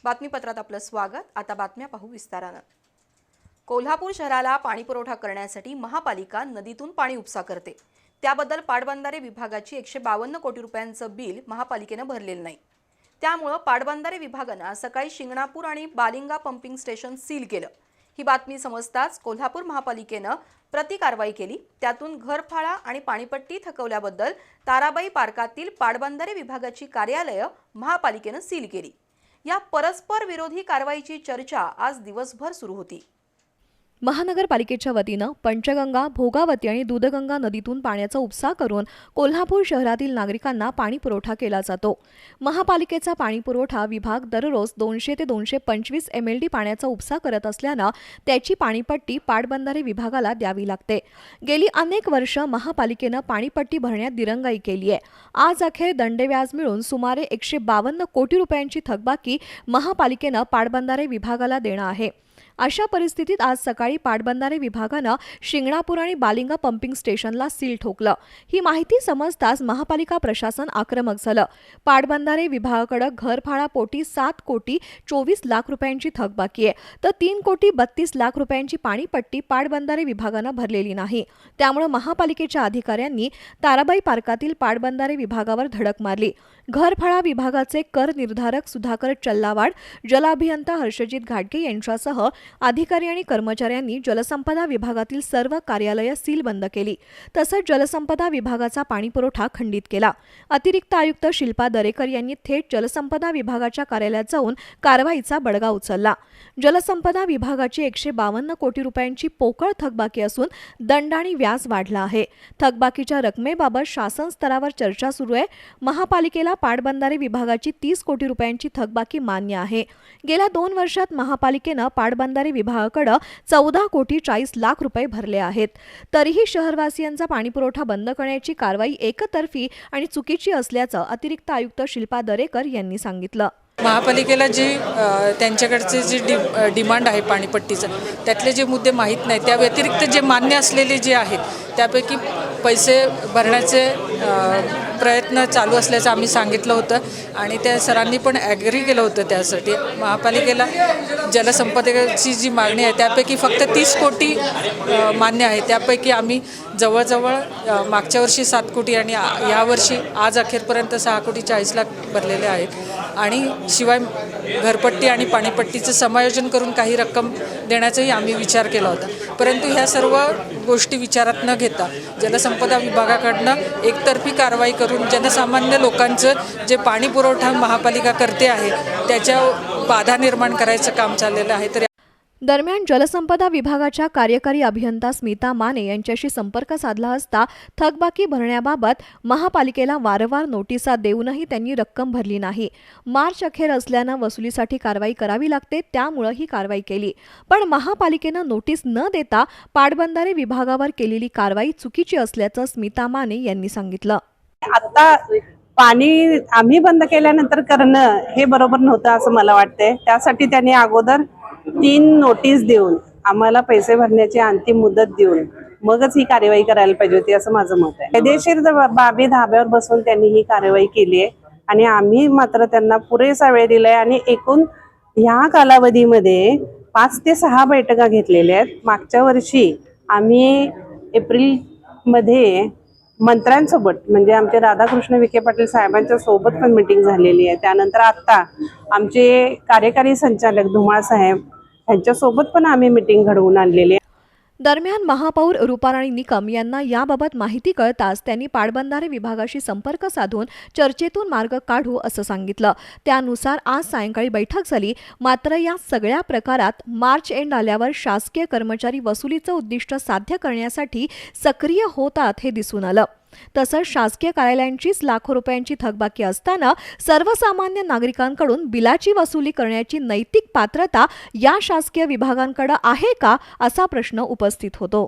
बातमीपत्रात आपलं स्वागत। आता बातम्या पाहू विस्ताराने। कोल्हापूर शहराला पाणी पुरवठा करण्यासाठी महापालिका नदीतून पाणी उपसा करते। त्याबद्दल पाटबंधारे विभागाची 152 कोटी रुपयांचं बिल महापालिकेने भरलेलं नाही। त्यामुळे पाटबंधारे विभागाने सकाळी शिंगणापूर आणि बालिंगा पंपिंग स्टेशन सील केलं। ही बातमी समजताच कोल्हापूर महापालिकेने प्रतिकारवाई केली। त्यातून घरफाळा आणि पाणीपट्टी थकवल्याबद्दल ताराबाई पार्कातील पाटबंधारे विभागाची कार्यालय महापालिकेने सील केली। या परस्पर विरोधी कारवाईची चर्चा आज दिवसभर सुरू होती। महानगरपालिकेच्या वतीने पंचगंगा, भोगावती आणि दूधगंगा नदीतून पाण्याचा उपसा करून कोल्हापूर शहरातील नागरिकांना पाणी पुरवठा केला जातो। महापालिकेचा पाणी पुरवठा विभाग दररोज 200 ते 225 MLD पाण्याचा उपसा करत असल्याने त्याची पाणीपट्टी पाटबंधारे विभागाला द्यावी लागते। गेली अनेक वर्ष महापालिकेने पाणीपट्टी भरण्यात दिरंगाई केली आहे। आज अखेर दंडव्याज मिळून सुमारे 152 कोटी रुपयांची थकबाकी महापालिकेने पाटबंधारे विभागाला देणं आहे। अशा परिस्थितीत आज सकाळी पाटबंधारे विभागाने शिंगणापूर आणि बालिंगा पंपिंग स्टेशनला सील ठोकलं। ही माहिती समजताच महापालिका प्रशासन आक्रमक झालं। पाटबंधारे विभागाकडे घरफाळा पोटी 7 कोटी 24 लाख रुपयांची थकबाकी आहे, तर 3 कोटी 32 लाख रुपयांची पाणीपट्टी पाटबंधारे विभागाने भरलेली नाही। त्यामुळे महापालिकेच्या अधिकाऱ्यांनी ताराबाई पार्कातील पाटबंधारे विभागावर धडक मारली। घरफाळा विभागाचे कर निर्धारक सुधाकर चल्लावाड, जलाभियंता हर्षजित घाटगे यांच्यासह अधिकारी आणि कर्मचाऱ्यांनी जलसंपदा विभागातील सर्व कार्यालये सील बंद केली। तसंच जलसंपदा विभागाचा पाणीपुरवठा खंडित केला। अतिरिक्त आयुक्त शिल्पा दरेकर यांनी थेट जलसंपदा विभागाच्या कार्यालयात जाऊन कारवाईचा बडगा उचलला। जलसंपदा विभागाची 152 कोटी रुपयांची पोकळ थकबाकी असून दंड आणि व्याज वाढला आहे। थकबाकीच्या रकमेबाबत शासन स्तरावर चर्चा सुरू आहे। महापालिकेला पाटबंधारे विभागाची 30 कोटी रुपयांची थकबाकी मान्य आहे। गेल्या 2 वर्षात महापालिकेने पाटबंधारे विभागाकडे 14 कोटी 40 लाख रुपये भरले आहेत। तरीही शहरवासियांचा पाणीपुरवठा बंद करण्याची कारवाई एकतर्फी आणि चुकीची असल्याचं अतिरिक्त आयुक्त शिल्पा दरेकर यांनी सांगितलं। महापालिकेला जी त्यांच्याकडचे जे डिमांड आहे पाणीपट्टीचं, त्यातले जे मुद्दे माहीत नाही, त्या व्यतिरिक्त जे मान्य असलेले जे आहेत त्यापैकी पैसे भरण्याचे प्रयत्न चालू असल्याचं आम्ही सांगितलं होतं आणि त्या सरांनी पण ॲग्री केलं होतं। त्यासाठी महापालिकेला जलसंपदेची जी मागणी आहे त्यापैकी फक्त 30 कोटी मान्य आहे। त्यापैकी आम्ही जवळजवळ मागच्या वर्षी 7 कोटी आणि यावर्षी आज अखेरपर्यंत 6 कोटी 40 लाख भरलेले आहेत आणि शिवाय घरपट्टी आणि पाणीपट्टीचं समायोजन करून काही रक्कम देण्याचाही आम्ही विचार केला होता। परंतु ह्या सर्व गोष्टी विचारात न घेता जलसंपदा विभागाकडनं एकतर्फी कारवाई करून जनसामान्य लोकांचं जे पाणी पुरवठा महापालिका करते आहे त्याच्या बाधा निर्माण करायचं काम चाललेलं आहे। तर दरम्यान जलसंपदा विभागाच्या कार्यकारी अभियंता स्मिता माने यांच्याशी संपर्क साधला असता थकबाकी भरण्याबाबत महापालिकेला वारंवार नोटिसा देऊनही त्यांनी रक्कम भरली नाही। मार्च अखेर असल्याने वसुलीसाठी कारवाई करावी लागते, त्यामुळे ही कारवाई केली। पण महापालिकेने नोटीस न देता पाटबंधारे विभागावर केलेली कारवाई चुकीची असल्याचं स्मिता माने यांनी सांगितलं। आता पाणी आम्ही बंद केल्यानंतर करणं हे बरोबर नव्हतं असं मला वाटतंय। त्यासाठी त्यांनी अगोदर 3 नोटीस देऊन आम्हाला पैसे भरण्याची अंतिम मुदत देऊन मगच ही कार्यवाही करायला पाहिजे होती असं माझं मत आहे। कायदेशीर बाबी धाब्यावर बसून त्यांनी ही कार्यवाही केली आहे आणि आम्ही मात्र त्यांना पुरेसा वेळ दिलाय आणि एकूण ह्या कालावधीमध्ये 5 ते 6 बैठका घेतलेल्या आहेत। मागच्या वर्षी आम्ही एप्रिलमध्ये मंत्र्यांसोबत म्हणजे आमचे राधाकृष्ण विखे पाटील साहेबांच्या सोबत पण मीटिंग झालेली आहे। त्यानंतर आता आमचे कार्यकारी संचालक धुमाळ साहेब यांच्यासोबत पण आम्ही मीटिंग घडवून आणलेली आहे। दरम्यान महापौर रूपाराणी निकम यांना याबाबत माहिती कळताच त्यांनी पाटबंधारे विभागाशी संपर्क साधून चर्चेतून मार्ग काढू असं सांगितलं। त्यानुसार आज सायंकाळी बैठक झाली। मात्र या सगळ्या प्रकारात मार्च एंड आल्यावर शासकीय कर्मचारी वसुलीचं उद्दिष्ट साध्य करण्यासाठी सक्रिय होतात हे दिसून आलं। तसंच शासकीय कार्यालयांचीच लाखो रुपयांची थकबाकी असताना सर्वसामान्य नागरिकांकडून बिलाची वसुली करण्याची नैतिक पात्रता या शासकीय विभागांकडे आहे का असा प्रश्न उपस्थित होतो।